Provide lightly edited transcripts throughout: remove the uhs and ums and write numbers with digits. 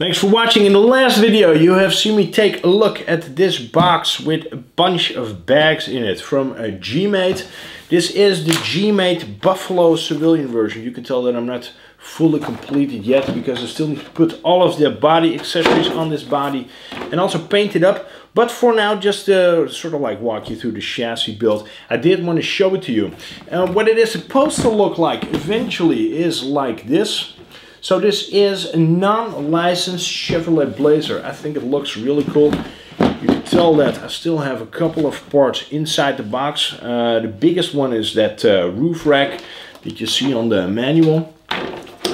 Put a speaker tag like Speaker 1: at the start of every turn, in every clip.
Speaker 1: Thanks for watching. In the last video you have seen me take a look at this box with a bunch of bags in it from a G-Mate. This is the G-Mate Buffalo civilian version. You can tell that I'm not fully completed yet because I still need to put all of the body accessories on this body and also paint it up. But for now, just sort of like walk you through the chassis build, I did want to show it to you. What it is supposed to look like eventually is like this. So this is a non-licensed Chevrolet Blazer. I think it looks really cool. You can tell that I still have a couple of parts inside the box. The biggest one is that roof rack that you see on the manual.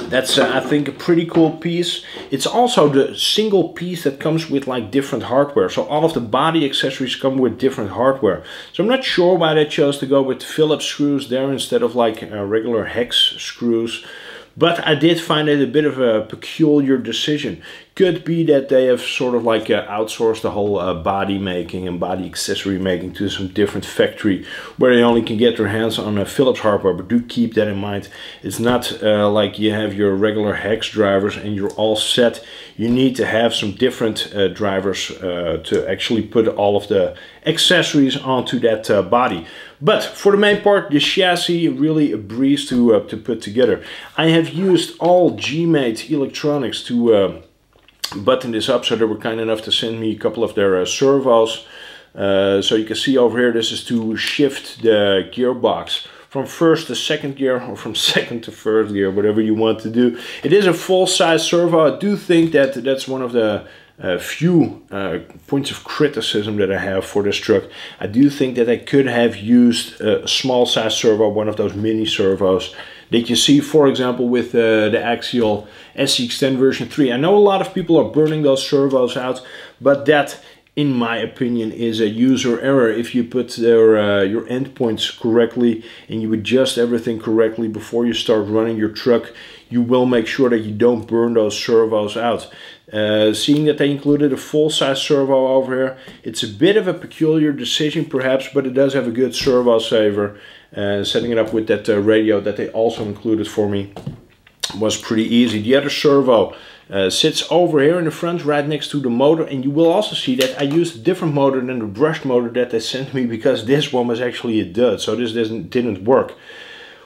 Speaker 1: That's I think a pretty cool piece. It's also the single piece that comes with like different hardware. So all of the body accessories come with different hardware. So I'm not sure why they chose to go with Phillips screws there instead of like regular hex screws. But I did find it a bit of a peculiar decision. Could be that they have sort of like outsourced the whole body making and body accessory making to some different factory where they only can get their hands on Phillips hardware. But do keep that in mind. It's not like you have your regular hex drivers and you're all set. You need to have some different drivers to actually put all of the accessories onto that body. But for the main part, the chassis really a breeze to put together. I have used all G-Mate electronics to button this up, so they were kind enough to send me a couple of their servos. So you can see over here, this is to shift the gearbox from first to second gear, or from second to first gear, whatever you want to do. It is a full-size servo. I do think that that's one of the few points of criticism that I have for this truck. I do think that I could have used a small size servo, one of those mini servos that you see, for example, with the Axial SCX10 version 3. I know a lot of people are burning those servos out, but that, in my opinion, is a user error. If you put your endpoints correctly and you adjust everything correctly before you start running your truck, you will make sure that you don't burn those servos out. Seeing that they included a full-size servo over here, it's a bit of a peculiar decision perhaps, but it does have a good servo saver. Setting it up with that radio that they also included for me was pretty easy. The other servo sits over here in the front right next to the motor, and you will also see that I used a different motor than the brushed motor that they sent me because this one was actually a dud, so this didn't work.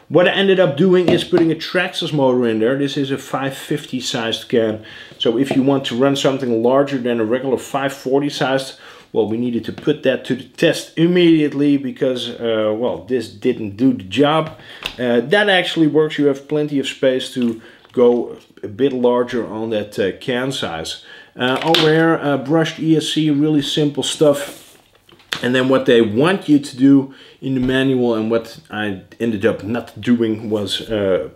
Speaker 1: What I ended up doing is putting a Traxxas motor in there. This is a 550 sized can. So if you want to run something larger than a regular 540 sized, well, we needed to put that to the test immediately because, well, this didn't do the job. That actually works. You have plenty of space to go a bit larger on that can size. Over here, brushed ESC, really simple stuff. And then what they want you to do in the manual, and what I ended up not doing, was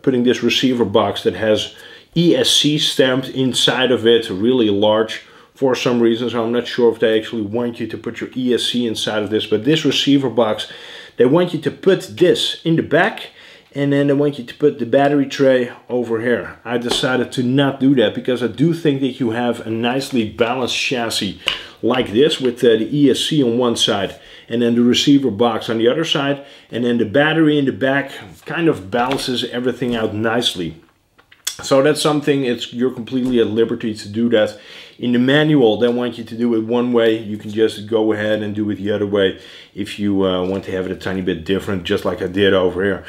Speaker 1: putting this receiver box that has ESC stamped inside of it, really large for some reason. So I'm not sure if they actually want you to put your ESC inside of this, but this receiver box, they want you to put this in the back, and then they want you to put the battery tray over here. I decided to not do that because I do think that you have a nicely balanced chassis like this with the ESC on one side and then the receiver box on the other side, and then the battery in the back kind of balances everything out nicely. So that's something, you're completely at liberty to do that. In the manual, they want you to do it one way. You can just go ahead and do it the other way if you want to have it a tiny bit different, just like I did over here.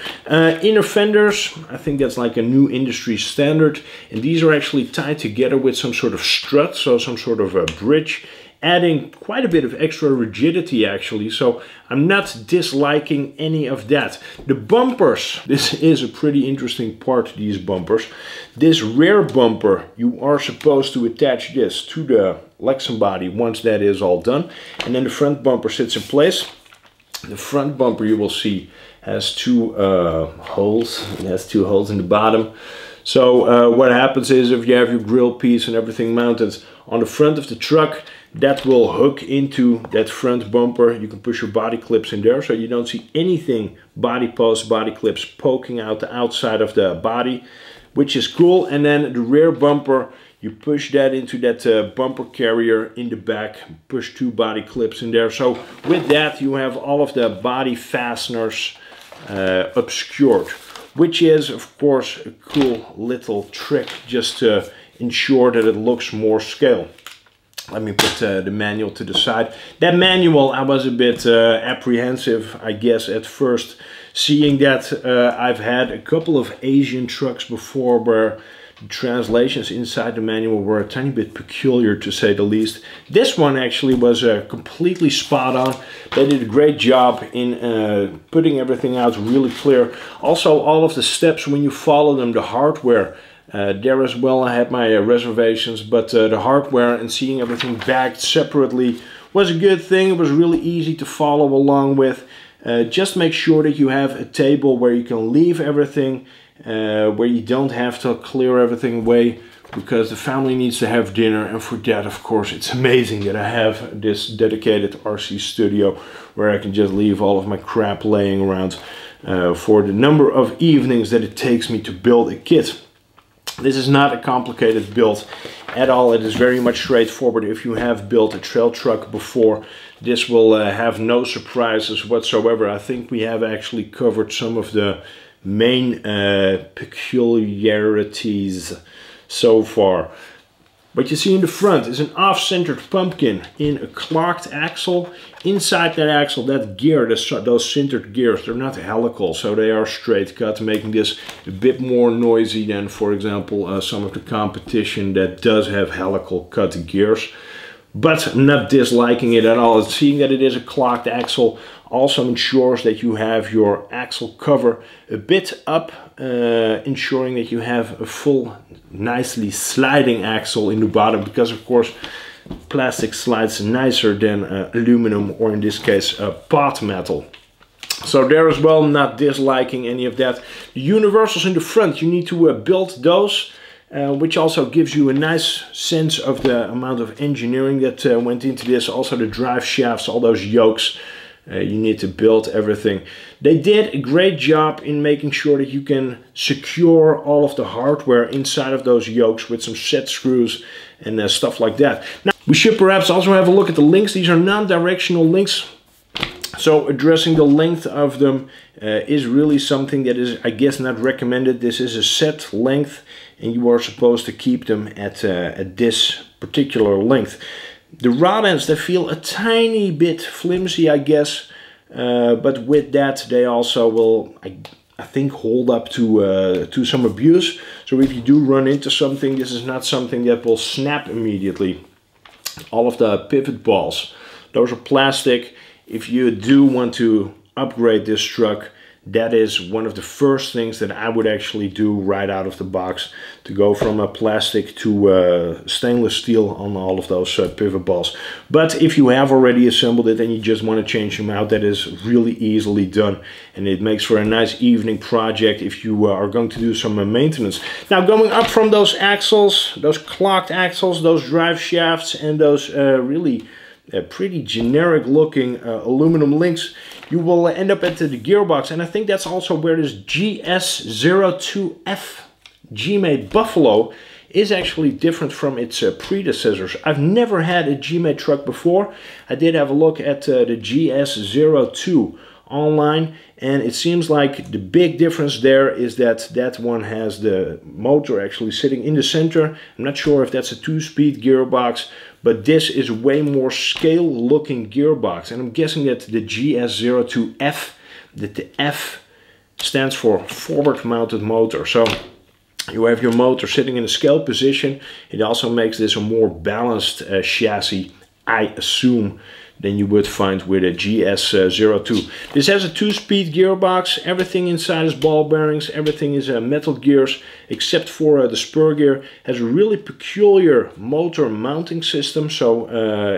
Speaker 1: Inner fenders, I think that's like a new industry standard. And these are actually tied together with some sort of strut, so some sort of a bridge, adding quite a bit of extra rigidity actually, so I'm not disliking any of that. The bumpers, this is a pretty interesting part, these bumpers. This rear bumper, you are supposed to attach this to the Lexan body once that is all done, and then the front bumper sits in place. The front bumper, you will see, has two holes. It has two holes in the bottom. So what happens is, if you have your grill piece and everything mounted on the front of the truck, that will hook into that front bumper. You can push your body clips in there so you don't see anything body posts, body clips poking out the outside of the body, which is cool. And then the rear bumper, you push that into that bumper carrier in the back, push two body clips in there. So with that, you have all of the body fasteners obscured, which is of course a cool little trick just to ensure that it looks more scale. Let me put the manual to the side. That manual, I was a bit apprehensive, I guess, at first, seeing that I've had a couple of Asian trucks before where the translations inside the manual were a tiny bit peculiar, to say the least. This one actually was completely spot on. They did a great job in putting everything out really clear. Also, all of the steps, when you follow them, the hardware, there as well I had my reservations, but the hardware and seeing everything bagged separately was a good thing. It was really easy to follow along with. Just make sure that you have a table where you can leave everything, where you don't have to clear everything away, because the family needs to have dinner. And for that, of course, it's amazing that I have this dedicated RC studio where I can just leave all of my crap laying around for the number of evenings that it takes me to build a kit. This is not a complicated build at all. It is very much straightforward. If you have built a trail truck before, this will have no surprises whatsoever. I think we have actually covered some of the main peculiarities so far. What you see in the front is an off-centered pumpkin in a clocked axle. Inside that axle, that gear, those sintered gears, they're not helical, so they are straight cut, making this a bit more noisy than, for example, some of the competition that does have helical cut gears. But I'm not disliking it at all. Seeing that it is a clocked axle also ensures that you have your axle cover a bit up, ensuring that you have a full, nicely sliding axle in the bottom, because of course plastic slides nicer than aluminum, or in this case pot metal. So there as well, not disliking any of that. The universals in the front, you need to build those. Which also gives you a nice sense of the amount of engineering that went into this. Also the drive shafts, all those yokes, you need to build everything. They did a great job in making sure that you can secure all of the hardware inside of those yokes with some set screws and stuff like that. Now, we should perhaps also have a look at the links. These are non-directional links. So addressing the length of them is really something that is, I guess, not recommended. This is a set length, and you are supposed to keep them at this particular length. The rod ends, they feel a tiny bit flimsy, I guess, but with that they also will, I think, hold up to some abuse. So if you do run into something, this is not something that will snap immediately. All of the pivot balls, those are plastic. If you do want to upgrade this truck, that is one of the first things that I would actually do right out of the box, to go from a plastic to stainless steel on all of those pivot balls. But if you have already assembled it and you just want to change them out, that is really easily done, and it makes for a nice evening project if you are going to do some maintenance. Now, going up from those axles, those clocked axles, those drive shafts, and those really pretty generic looking aluminum links, you will end up at the gearbox. And I think that's also where this GS02F G-Mate Buffalo is actually different from its predecessors. I've never had a G-Mate truck before. I did have a look at the GS02 online, and it seems like the big difference there is that that one has the motor actually sitting in the center. I'm not sure if that's a 2-speed gearbox, but this is a way more scale looking gearbox. And I'm guessing that the GS02F, that the F stands for forward mounted motor. So you have your motor sitting in a scale position. It also makes this a more balanced chassis, I assume, than you would find with a GS02. This has a 2-speed gearbox. Everything inside is ball bearings. Everything is metal gears, except for the spur gear. Has a really peculiar motor mounting system. So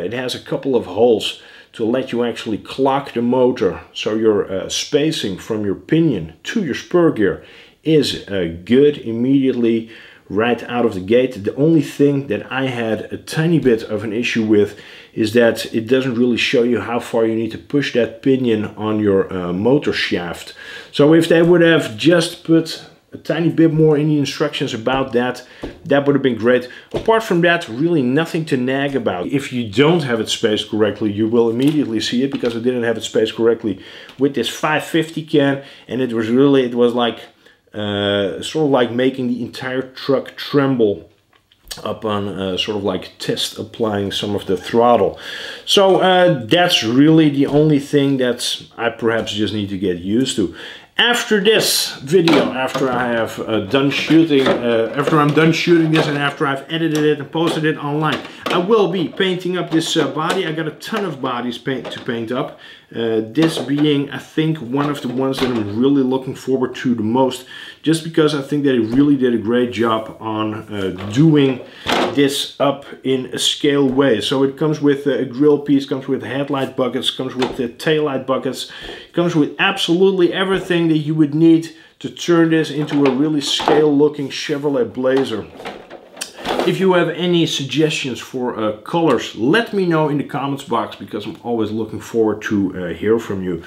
Speaker 1: it has a couple of holes to let you actually clock the motor. So your spacing from your pinion to your spur gear is good immediately right out of the gate. The only thing that I had a tiny bit of an issue with is that it doesn't really show you how far you need to push that pinion on your motor shaft. So if they would have just put a tiny bit more in the instructions about that, that would have been great. Apart from that, really nothing to nag about. If you don't have it spaced correctly, you will immediately see it, because I didn't have it spaced correctly with this 550 can, and it was like sort of like making the entire truck tremble upon sort of like test applying some of the throttle. So that's really the only thing that I perhaps just need to get used to. After this video, after I have done shooting, after I'm done shooting this and after I've edited it and posted it online, I will be painting up this body. I got a ton of bodies to paint up. This being, I think, one of the ones that I'm really looking forward to the most, just because I think that it really did a great job on doing this up in a scale way. So it comes with a grill piece, comes with headlight buckets, comes with the taillight buckets, comes with absolutely everything that you would need to turn this into a really scale looking Chevrolet Blazer. If you have any suggestions for colors, let me know in the comments box, because I'm always looking forward to hear from you.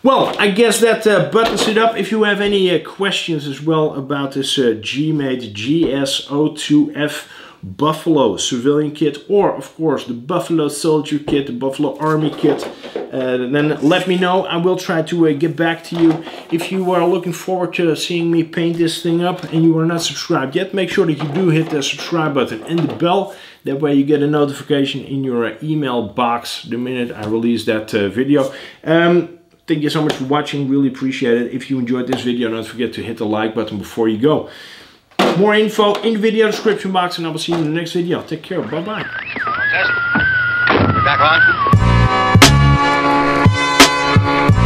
Speaker 1: Well, I guess that buttons it up. If you have any questions as well about this G-Mate GS02F Buffalo civilian kit, or of course the Buffalo Soldier kit, the Buffalo Army kit, then let me know. I will try to get back to you. If you are looking forward to seeing me paint this thing up and you are not subscribed yet, make sure that you do hit the subscribe button and the bell. That way you get a notification in your email box the minute I release that video. Thank you so much for watching, really appreciate it. If you enjoyed this video, don't forget to hit the like button before you go. More info in the video description box, and I will see you in the next video. Take care, bye bye.
Speaker 2: We're back on.